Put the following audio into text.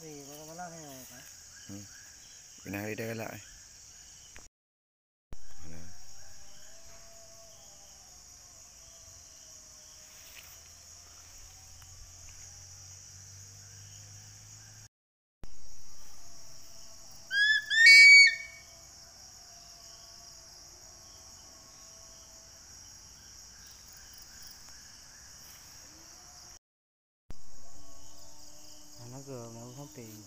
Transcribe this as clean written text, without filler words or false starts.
thì nó lao theo cái. Bữa nào đi đây lại. Nó gờ mà không tiền.